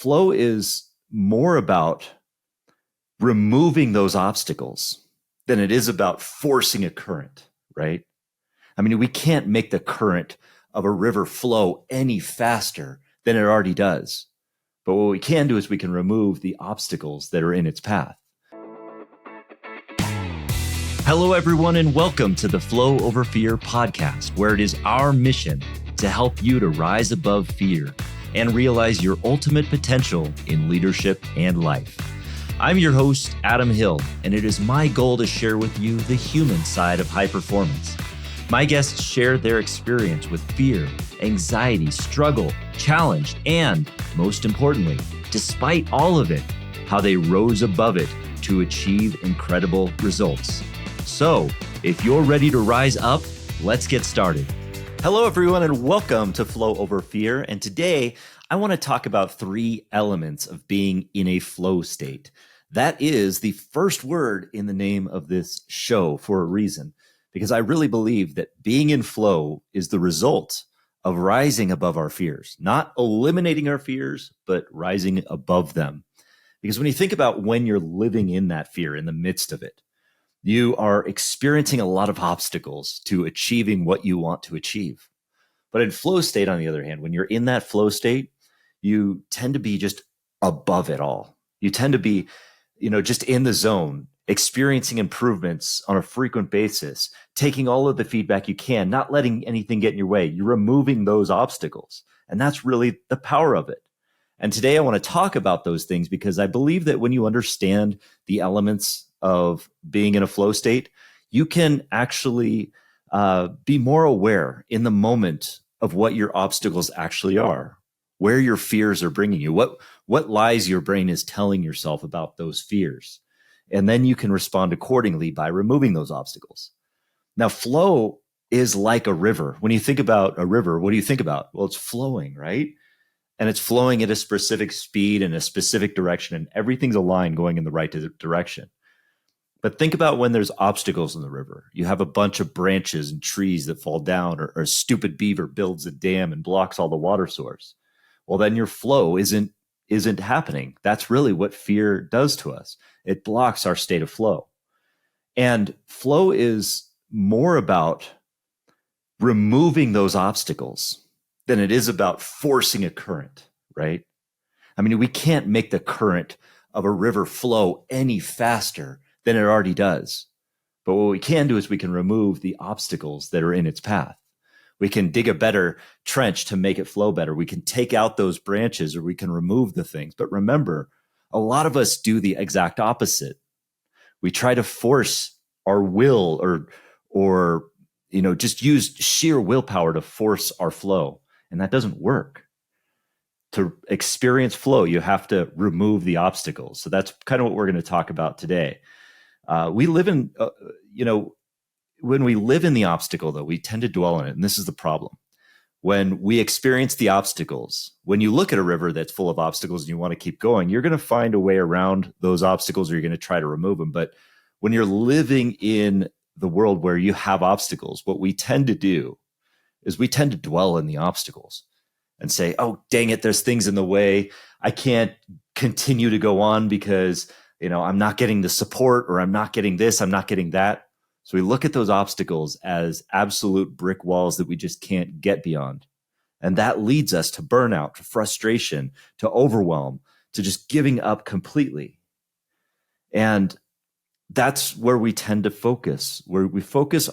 flow is more about removing those obstacles than it is about forcing a current, right? I mean, we can't make the current of a river flow any faster than it already does. But what we can do is we can remove the obstacles that are in its path. Hello, everyone, and welcome to the Flow Over Fear podcast, where it is our mission to help you to rise above fear and realize your ultimate potential in leadership and life. I'm your host, Adam Hill, and it is my goal to share with you the human side of high performance. My guests share their experience with fear, anxiety, struggle, challenge, and most importantly, despite all of it, how they rose above it to achieve incredible results. So, if you're ready to rise up, let's get started. Hello, everyone, and welcome to Flow Over Fear. And today, I want to talk about 3 elements of being in a flow state. That is the first word in the name of this show for a reason, because I really believe that being in flow is the result of rising above our fears, not eliminating our fears, but rising above them. Because when you think about when you're living in that fear, in the midst of it, you are experiencing a lot of obstacles to achieving what you want to achieve. But in flow state, on the other hand, when you're in that flow state, you tend to be just above it all. You tend to be, just in the zone, experiencing improvements on a frequent basis, taking all of the feedback you can, not letting anything get in your way. You're removing those obstacles. And that's really the power of it. And today I want to talk about those things because I believe that when you understand the elements of being in a flow state, you can actually be more aware in the moment of what your obstacles actually are, where your fears are bringing you, what lies your brain is telling yourself about those fears. And then you can respond accordingly by removing those obstacles. Now, flow is like a river. When you think about a river, what do you think about? Well, it's flowing, right? And it's flowing at a specific speed in a specific direction, and everything's aligned going in the right direction. But think about when there's obstacles in the river. You have a bunch of branches and trees that fall down, or a stupid beaver builds a dam and blocks all the water source. Well, then your flow isn't happening. That's really what fear does to us. It blocks our state of flow. And flow is more about removing those obstacles than it is about forcing a current, right? I mean, we can't make the current of a river flow any faster than it already does. But what we can do is we can remove the obstacles that are in its path. We can dig a better trench to make it flow better. We can take out those branches, or we can remove the things. But remember, a lot of us do the exact opposite. We try to force our will or just use sheer willpower to force our flow. And that doesn't work. To experience flow, you have to remove the obstacles. So that's kind of what we're going to talk about today. We live in, when we live in the obstacle, though, we tend to dwell in it. And this is the problem. When we experience the obstacles, when you look at a river that's full of obstacles and you want to keep going, you're going to find a way around those obstacles, or you're going to try to remove them. But when you're living in the world where you have obstacles, what we tend to do is we tend to dwell in the obstacles and say, oh, dang it, there's things in the way. I can't continue to go on because I'm not getting the support, or I'm not getting this, I'm not getting that. So we look at those obstacles as absolute brick walls that we just can't get beyond. And that leads us to burnout, to frustration, to overwhelm, to just giving up completely. And that's where we tend to focus, where we focus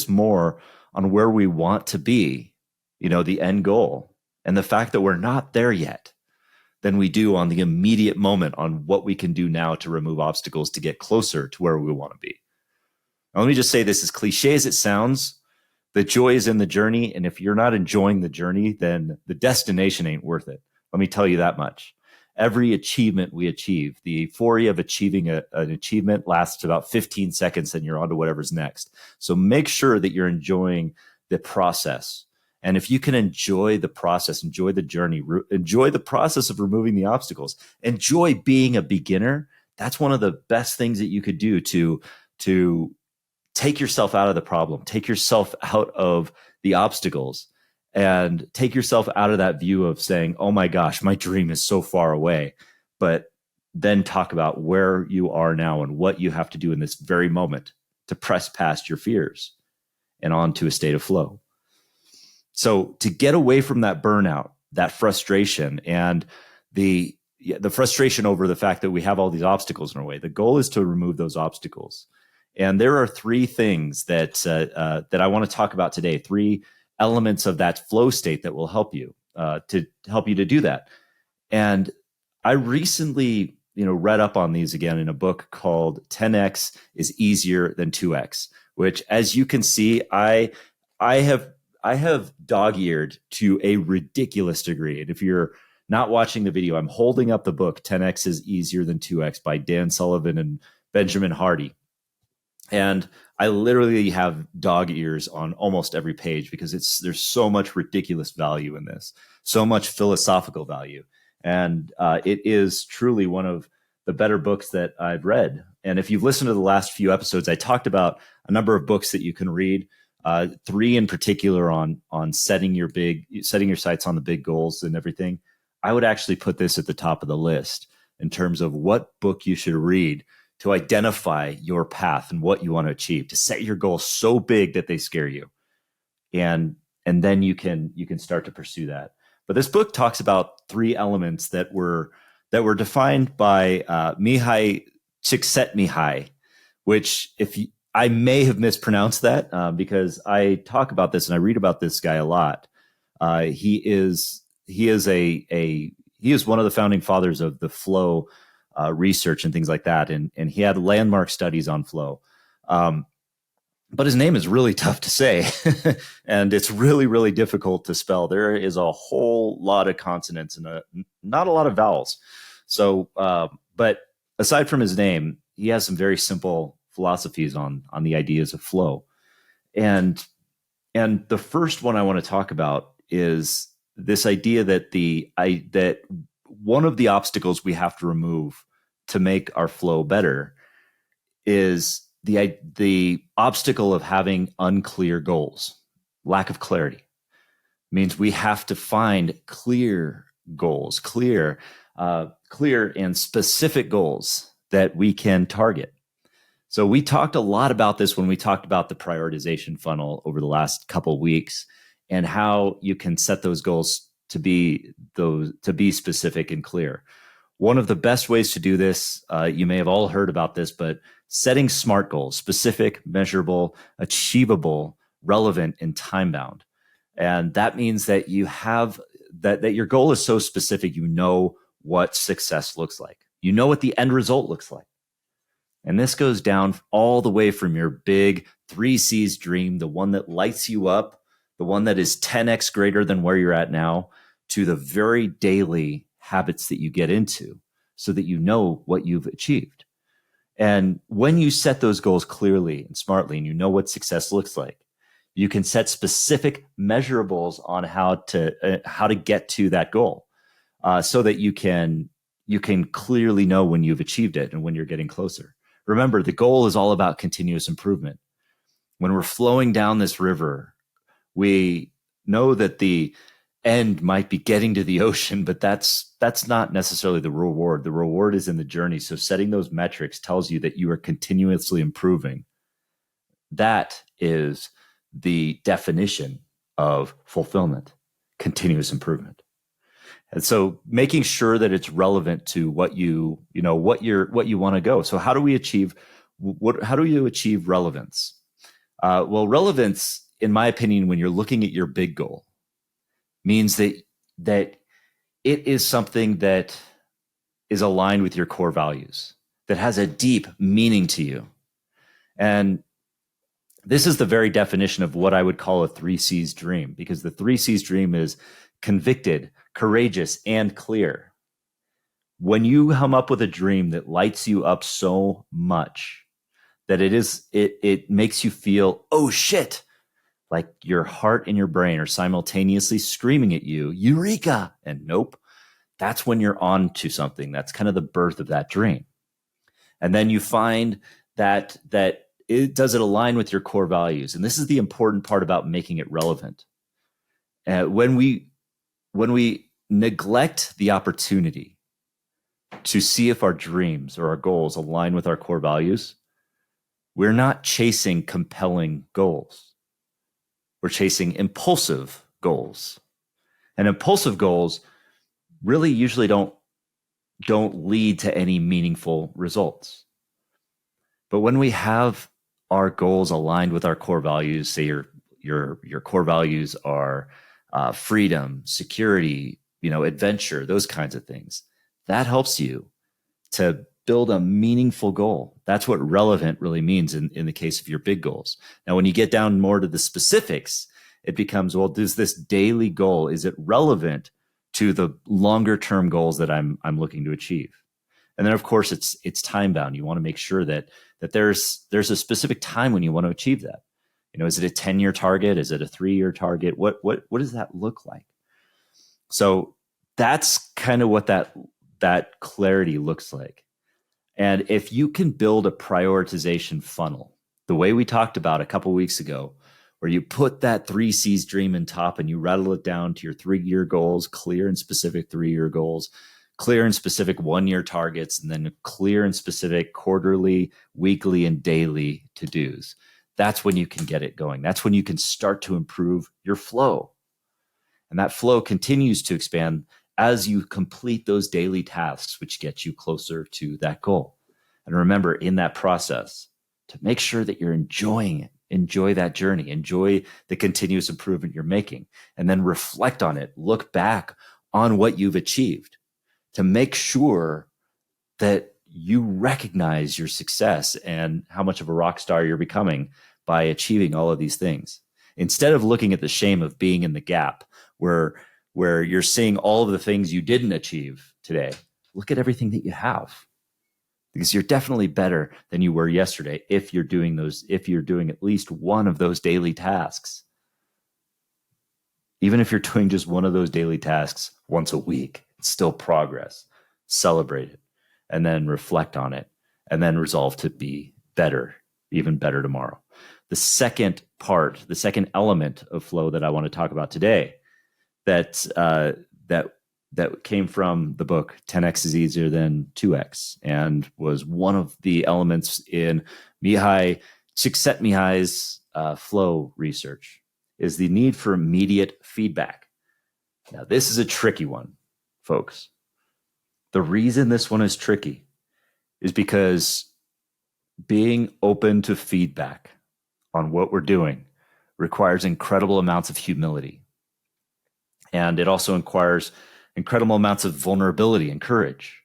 more on where we want to be, the end goal, and the fact that we're not there yet, than we do on the immediate moment, on what we can do now to remove obstacles to get closer to where we want to be. Now, let me just say this, as cliche as it sounds, the joy is in the journey. And if you're not enjoying the journey, then the destination ain't worth it. Let me tell you that much. Every achievement we achieve, the euphoria of achieving an achievement lasts about 15 seconds, then you're on to whatever's next. So make sure that you're enjoying the process. And if you can enjoy the process, enjoy the journey, enjoy the process of removing the obstacles, enjoy being a beginner, that's one of the best things that you could do to take yourself out of the problem, take yourself out of the obstacles, and take yourself out of that view of saying, oh my gosh, my dream is so far away. But then talk about where you are now and what you have to do in this very moment to press past your fears and onto a state of flow. So to get away from that burnout, that frustration, and the frustration over the fact that we have all these obstacles in our way, the goal is to remove those obstacles. And there are three things that that I want to talk about today, three elements of that flow state that will help you to do that. And I recently, read up on these again in a book called 10x is easier than 2x, which, as you can see, I have dog-eared to a ridiculous degree. And if you're not watching the video, I'm holding up the book 10x is easier than 2x by Dan Sullivan and Benjamin Hardy. And I literally have dog ears on almost every page because there's so much ridiculous value in this, so much philosophical value. And it is truly one of the better books that I've read. And if you've listened to the last few episodes, I talked about a number of books that you can read, three in particular on setting your sights on the big goals and everything. I would actually put this at the top of the list in terms of what book you should read to identify your path and what you want to achieve, to set your goals so big that they scare you. And then you can start to pursue that. But this book talks about three elements that were defined by Mihayi Csikszentmihalyi, which I may have mispronounced that because I talk about this and I read about this guy a lot. He is one of the founding fathers of the flow research and things like that. And he had landmark studies on flow. But his name is really tough to say and it's really, really difficult to spell. There is a whole lot of consonants and not a lot of vowels. So, but aside from his name, he has some very simple philosophies on the ideas of flow. And the first one I want to talk about is this idea that that one of the obstacles we have to remove to make our flow better is the obstacle of having unclear goals. Lack of clarity means we have to find clear goals, clear and specific goals that we can target. So we talked a lot about this when we talked about the prioritization funnel over the last couple of weeks and how you can set those goals to be specific and clear. One of the best ways to do this, you may have all heard about this, but setting SMART goals: specific, measurable, achievable, relevant, and time-bound. And that means that you have that your goal is so specific, you know what success looks like. You know what the end result looks like. And this goes down all the way from your big 3 C's dream, the one that lights you up, the one that is 10x greater than where you're at now, to the very daily habits that you get into so that you know what you've achieved. And when you set those goals clearly and smartly, and you know what success looks like, you can set specific measurables on how to get to that goal, so that you can clearly know when you've achieved it and when you're getting closer. Remember, the goal is all about continuous improvement. When we're flowing down this river, we know that the end might be getting to the ocean, but that's not necessarily the reward. The reward is in the journey. So setting those metrics tells you that you are continuously improving. That is the definition of fulfillment: continuous improvement. And so making sure that it's relevant to what you want to go. So how do we achieve relevance? Well, relevance, in my opinion, when you're looking at your big goal, means that it is something that is aligned with your core values, that has a deep meaning to you. And this is the very definition of what I would call a 3 C's dream, because the 3 C's dream is convicted, courageous, and clear. When you come up with a dream that lights you up so much that it makes you feel, oh shit, like your heart and your brain are simultaneously screaming at you, eureka, and nope, that's when you're on to something. That's kind of the birth of that dream. And then you find that does it align with your core values? And this is the important part about making it relevant. When we neglect the opportunity to see if our dreams or our goals align with our core values, we're not chasing compelling goals. We're chasing impulsive goals. And impulsive goals really usually don't lead to any meaningful results. But when we have our goals aligned with our core values, say your core values are freedom, security, adventure, those kinds of things, that helps you to build a meaningful goal. That's what relevant really means in the case of your big goals. Now, when you get down more to the specifics, it becomes, well, does this daily goal, is it relevant to the longer term goals that I'm looking to achieve? And then of course it's time bound. You want to make sure that there's a specific time when you want to achieve that. Is it a 10-year target? Is it a 3-year target? What does that look like? So that's kind of what that clarity looks like. And if you can build a prioritization funnel, the way we talked about a couple of weeks ago, where you put that 3 C's dream in top and you rattle it down to your 3-year goals, clear and specific 3-year goals, clear and specific 1-year targets, and then clear and specific quarterly, weekly, and daily to-dos. That's when you can get it going. That's when you can start to improve your flow. And that flow continues to expand as you complete those daily tasks, which get you closer to that goal. And remember, in that process, to make sure that you're enjoying it. Enjoy that journey. Enjoy the continuous improvement you're making. And then reflect on it. Look back on what you've achieved to make sure that you recognize your success and how much of a rock star you're becoming by achieving all of these things. Instead of looking at the shame of being in the gap where you're seeing all of the things you didn't achieve today, look at everything that you have. Because you're definitely better than you were yesterday if you're doing at least one of those daily tasks. Even if you're doing just one of those daily tasks once a week, it's still progress. Celebrate it, and then reflect on it, and then resolve to be better, even better tomorrow. The second element of flow that I want to talk about today that came from the book 10x is easier than 2x, and was one of the elements in Mihayi Csikszentmihalyi's flow research, is the need for immediate feedback. Now, this is a tricky one, folks. The reason this one is tricky is because being open to feedback on what we're doing requires incredible amounts of humility. And it also requires incredible amounts of vulnerability and courage.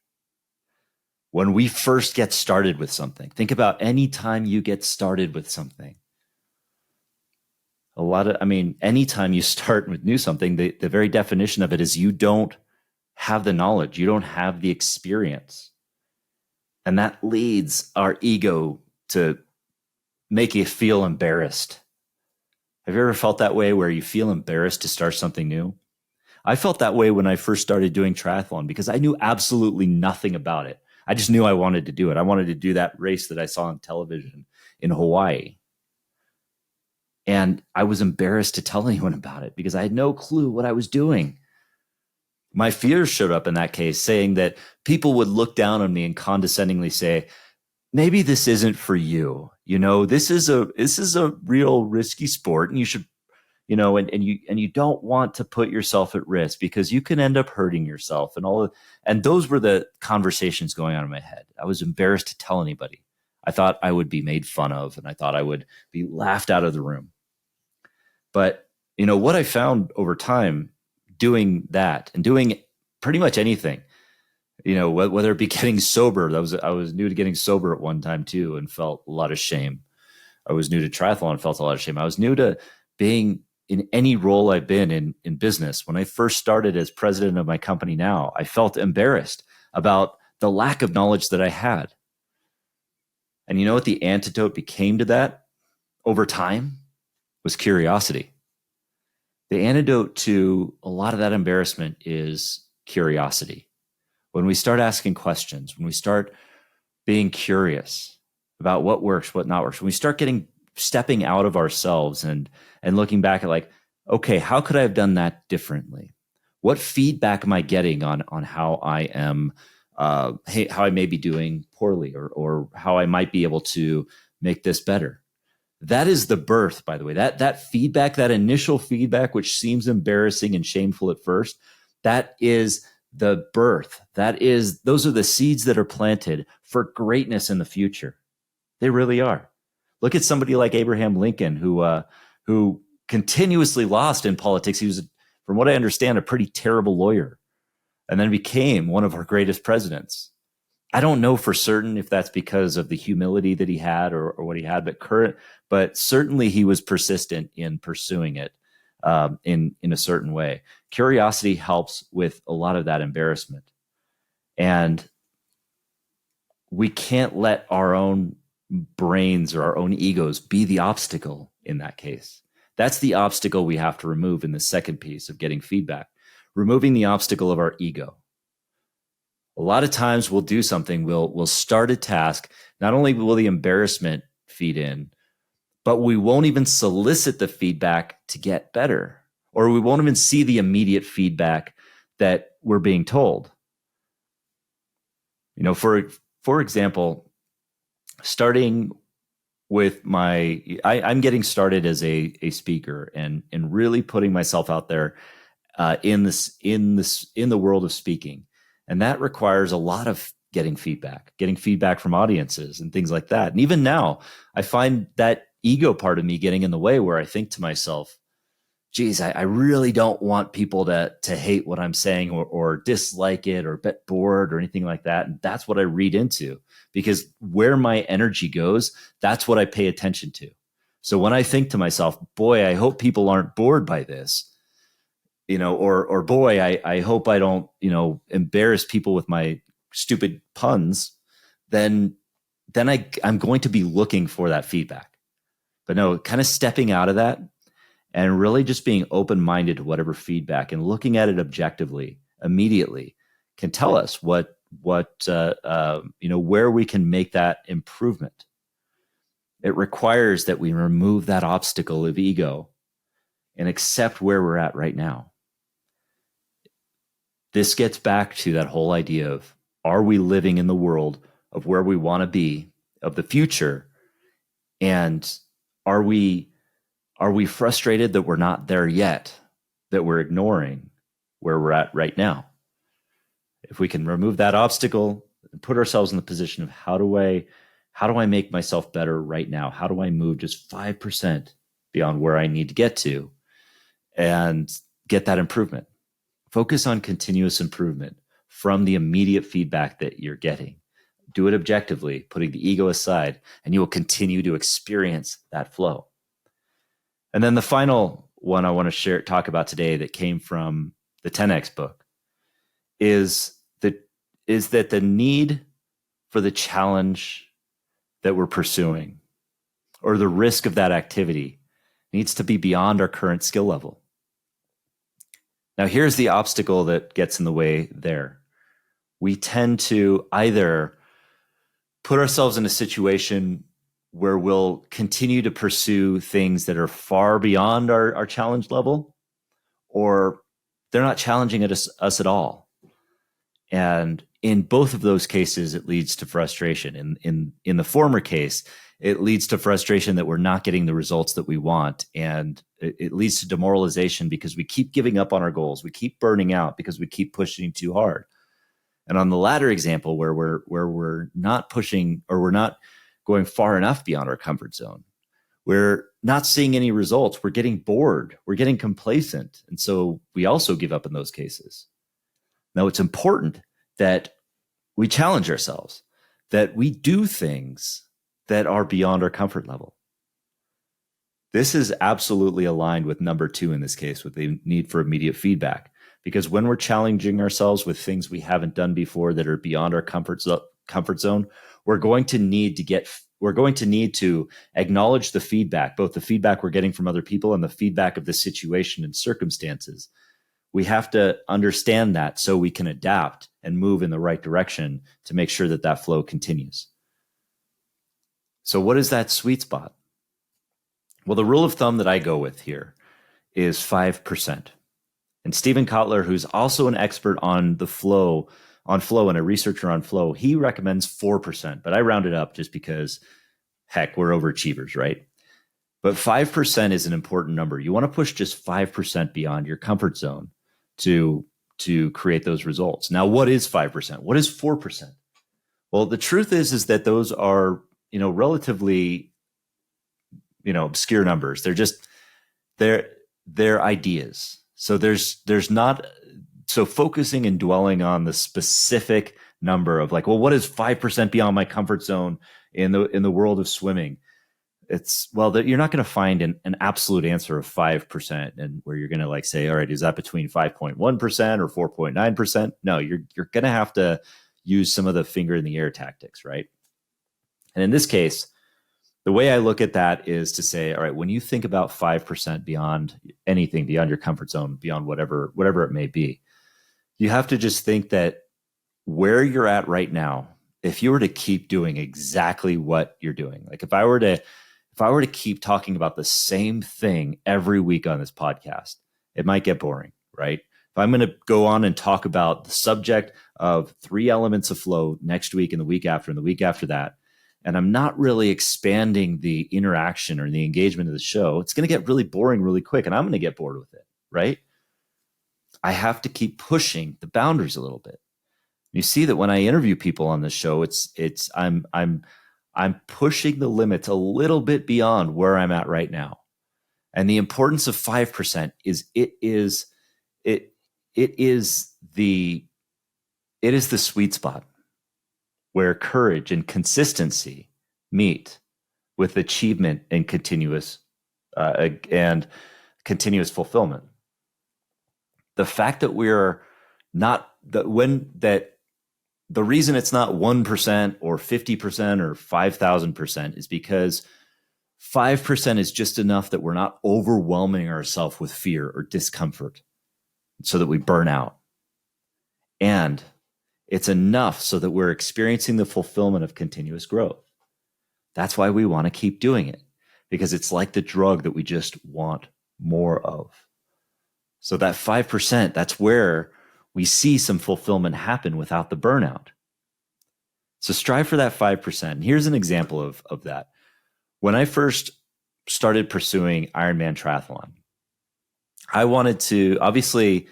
When we first get started with something, think about any time you get started with something. Anytime you start with new something, the very definition of it is you don't have the knowledge, you don't have the experience. And that leads our ego to make you feel embarrassed. Have you ever felt that way where you feel embarrassed to start something new? I felt that way when I first started doing triathlon because I knew absolutely nothing about it. I just knew I wanted to do it. I wanted to do that race that I saw on television in Hawaii. And I was embarrassed to tell anyone about it because I had no clue what I was doing. My fears showed up in that case, saying that people would look down on me and condescendingly say, maybe this isn't for you. This is a real risky sport, and you should, and you don't want to put yourself at risk because you can end up hurting yourself and those were the conversations going on in my head. I was embarrassed to tell anybody. I thought I would be made fun of, and I thought I would be laughed out of the room. But what I found over time doing that and doing pretty much anything, whether it be getting sober, I was new to getting sober at one time too, and felt a lot of shame. I was new to triathlon and felt a lot of shame. I was new to being in any role I've been in business. When I first started as president of my company now, I felt embarrassed about the lack of knowledge that I had. And you know what the antidote became to that over time? Was curiosity. The antidote to a lot of that embarrassment is curiosity. When we start asking questions, when we start being curious about what works, what not works, when we start stepping out of ourselves and looking back at like, okay, how could I have done that differently? What feedback am I getting on how I am, how I may be doing poorly, or how I might be able to make this better? That is the birth, by the way. That feedback, that initial feedback, which seems embarrassing and shameful at first, that is the birth. Those are the seeds that are planted for greatness in the future. They really are. Look at somebody like Abraham Lincoln, who continuously lost in politics. He was, from what I understand, a pretty terrible lawyer, and then became one of our greatest presidents. I don't know for certain if that's because of the humility that he had or what he had, but certainly he was persistent in pursuing it in a certain way. Curiosity helps with a lot of that embarrassment, and we can't let our own brains or our own egos be the obstacle in that case. That's the obstacle we have to remove in the second piece of getting feedback, removing the obstacle of our ego. A lot of times we'll do something, we'll start a task. Not only will the embarrassment feed in, but we won't even solicit the feedback to get better, or we won't even see the immediate feedback that we're being told. For example, starting with I'm getting started as a speaker and really putting myself out there in the world of speaking. And that requires a lot of getting feedback from audiences and things like that. And even now, I find that ego part of me getting in the way, where I think to myself, geez, I really don't want people to hate what I'm saying or dislike it or get bored or anything like that. And that's what I read into, because where my energy goes, that's what I pay attention to. So when I think to myself, boy, I hope people aren't bored by this, or boy, I hope I don't, embarrass people with my stupid puns, then I'm going to be looking for that feedback. But no, kind of stepping out of that and really just being open-minded to whatever feedback and looking at it objectively, immediately, can tell us where we can make that improvement. It requires that we remove that obstacle of ego and accept where we're at right now. This gets back to that whole idea of, are we living in the world of where we want to be, of the future? And are we frustrated that we're not there yet, that we're ignoring where we're at right now? If we can remove that obstacle and put ourselves in the position of, how do I make myself better right now? How do I move just 5% beyond where I need to get to and get that improvement? Focus on continuous improvement from the immediate feedback that you're getting. Do it objectively, putting the ego aside, and you will continue to experience that flow. And then the final one I want to talk about today, that came from the 10X book, is that the need for the challenge that we're pursuing, or the risk of that activity, needs to be beyond our current skill level. Now, here's the obstacle that gets in the way there. We tend to either put ourselves in a situation where we'll continue to pursue things that are far beyond our challenge level, or they're not challenging us at all. And in both of those cases, it leads to frustration. In the former case, it leads to frustration that we're not getting the results that we want. And it leads to demoralization because we keep giving up on our goals. We keep burning out because we keep pushing too hard. And on the latter example, where we're not pushing, or we're not going far enough beyond our comfort zone, we're not seeing any results. We're getting bored. We're getting complacent. And so we also give up in those cases. Now, it's important that we challenge ourselves, that we do things that are beyond our comfort level. This is absolutely aligned with number 2 in this case, with the need for immediate feedback. Because when we're challenging ourselves with things we haven't done before that are beyond our comfort zone, we're going to need to acknowledge the feedback, both the feedback we're getting from other people and the feedback of the situation and circumstances. We have to understand that so we can adapt and move in the right direction to make sure that flow continues. So what is that sweet spot? Well, the rule of thumb that I go with here is 5%. And Stephen Kotler, who's also an expert on flow and a researcher on flow, he recommends 4%, but I round it up just because, heck, we're overachievers, right? But 5% is an important number. You want to push just 5% beyond your comfort zone to create those results. Now, what is 5%? What is 4%? Well, the truth is that those are, relatively, obscure numbers. They're just, they're ideas. So there's not, so focusing and dwelling on the specific number of like, well, what is 5% beyond my comfort zone in the world of swimming? You're not going to find an absolute answer of 5%, and where you're going to like say, all right, is that between 5.1% or 4.9%? No, you're going to have to use some of the finger in the air tactics, right? And in this case, the way I look at that is to say, all right, when you think about 5% beyond anything, beyond your comfort zone, beyond whatever it may be, you have to just think that where you're at right now, if you were to keep doing exactly what you're doing, like if I were to keep talking about the same thing every week on this podcast, it might get boring, right? If I'm going to go on and talk about the subject of 3 elements of flow next week and the week after and the week after that, and I'm not really expanding the interaction or the engagement of the show, it's going to get really boring really quick, and I'm going to get bored with it, right? I have to keep pushing the boundaries a little bit. You see that when I interview people on this show, I'm pushing the limits a little bit beyond where I'm at right now. And the importance of 5% is it is the sweet spot where courage and consistency meet with achievement and continuous fulfillment. The fact that we're not the reason it's not 1% or 50% or 5,000% is because 5% is just enough that we're not overwhelming ourselves with fear or discomfort so that we burn out. And it's enough so that we're experiencing the fulfillment of continuous growth. That's why we want to keep doing it, because it's like the drug that we just want more of. So that 5%, that's where we see some fulfillment happen without the burnout. So strive for that 5%. And here's an example of that. When I first started pursuing Ironman triathlon, I wanted to, obviously,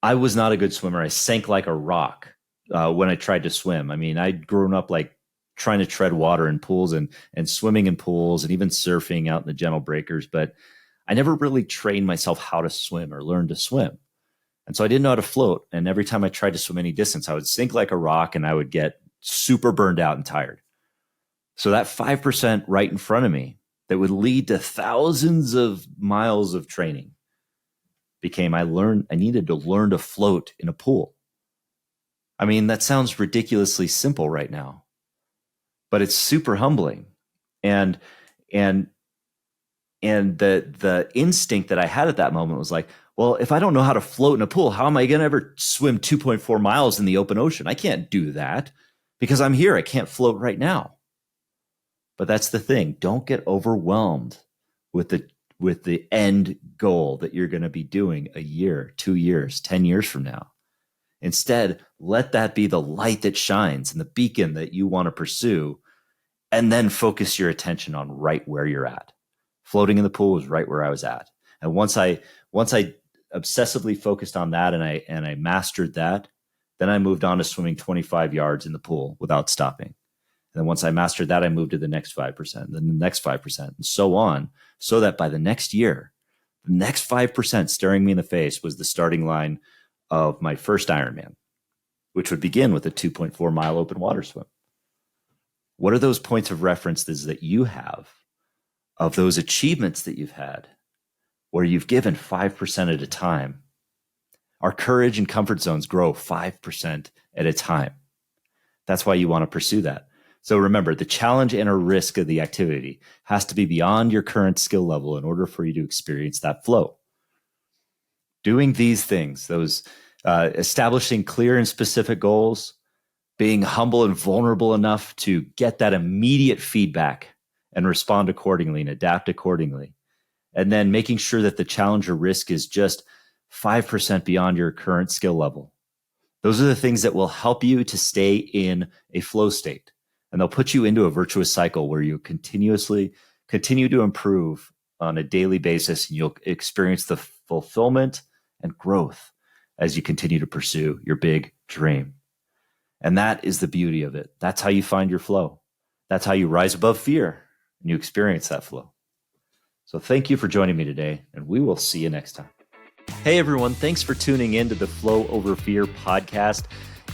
I was not a good swimmer. I sank like a rock when I tried to swim. I mean, I'd grown up like trying to tread water in pools and swimming in pools and even surfing out in the gentle breakers, but I never really trained myself how to swim or learn to swim. And so I didn't know how to float. And every time I tried to swim any distance, I would sink like a rock and I would get super burned out and tired. So that 5% right in front of me that would lead to thousands of miles of training became I needed to learn to float in a pool. I mean, that sounds ridiculously simple right now, but it's super humbling. And the instinct that I had at that moment was like, well, if I don't know how to float in a pool, how am I going to ever swim 2.4 miles in the open ocean? I can't do that because I'm here. I can't float right now. But that's the thing. Don't get overwhelmed with the end goal that you're going to be doing a year, 2 years, 10 years from now. Instead, let that be the light that shines and the beacon that you want to pursue, and then focus your attention on right where you're at. Floating in the pool was right where I was at. And once I obsessively focused on that and I mastered that, then I moved on to swimming 25 yards in the pool without stopping. And then once I mastered that, I moved to the next 5%, then the next 5%, and so on, so that by the next year, the next 5% staring me in the face was the starting line of my first Ironman, which would begin with a 2.4 mile open water swim. What are those points of references that you have of those achievements that you've had where you've given 5% at a time? Our courage and comfort zones grow 5% at a time. That's why you want to pursue that. So remember, the challenge and a risk of the activity has to be beyond your current skill level in order for you to experience that flow. Doing these things, those establishing clear and specific goals, being humble and vulnerable enough to get that immediate feedback and respond accordingly and adapt accordingly, And then making sure that the challenge or risk is just 5% beyond your current skill level. Those are the things that will help you to stay in a flow state. And they'll put you into a virtuous cycle where you continue to improve on a daily basis, and you'll experience the fulfillment and growth as you continue to pursue your big dream. And that is the beauty of it. That's how you find your flow. That's how you rise above fear and you experience that flow. So thank you for joining me today, and we will see you next time. Hey everyone, thanks for tuning in to the Flow Over Fear podcast.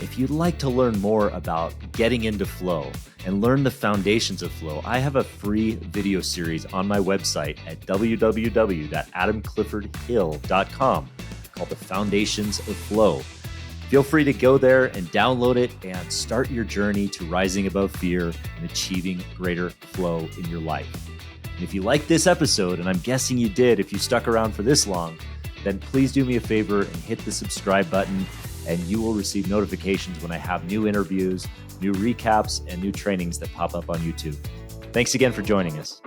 If you'd like to learn more about getting into flow and learn the foundations of flow, I have a free video series on my website at www.adamcliffordhill.com called The Foundations of Flow. Feel free to go there and download it and start your journey to rising above fear and achieving greater flow in your life. And if you like this episode, and I'm guessing you did if you stuck around for this long, then please do me a favor and hit the subscribe button, and you will receive notifications when I have new interviews, new recaps, and new trainings that pop up on YouTube. Thanks again for joining us.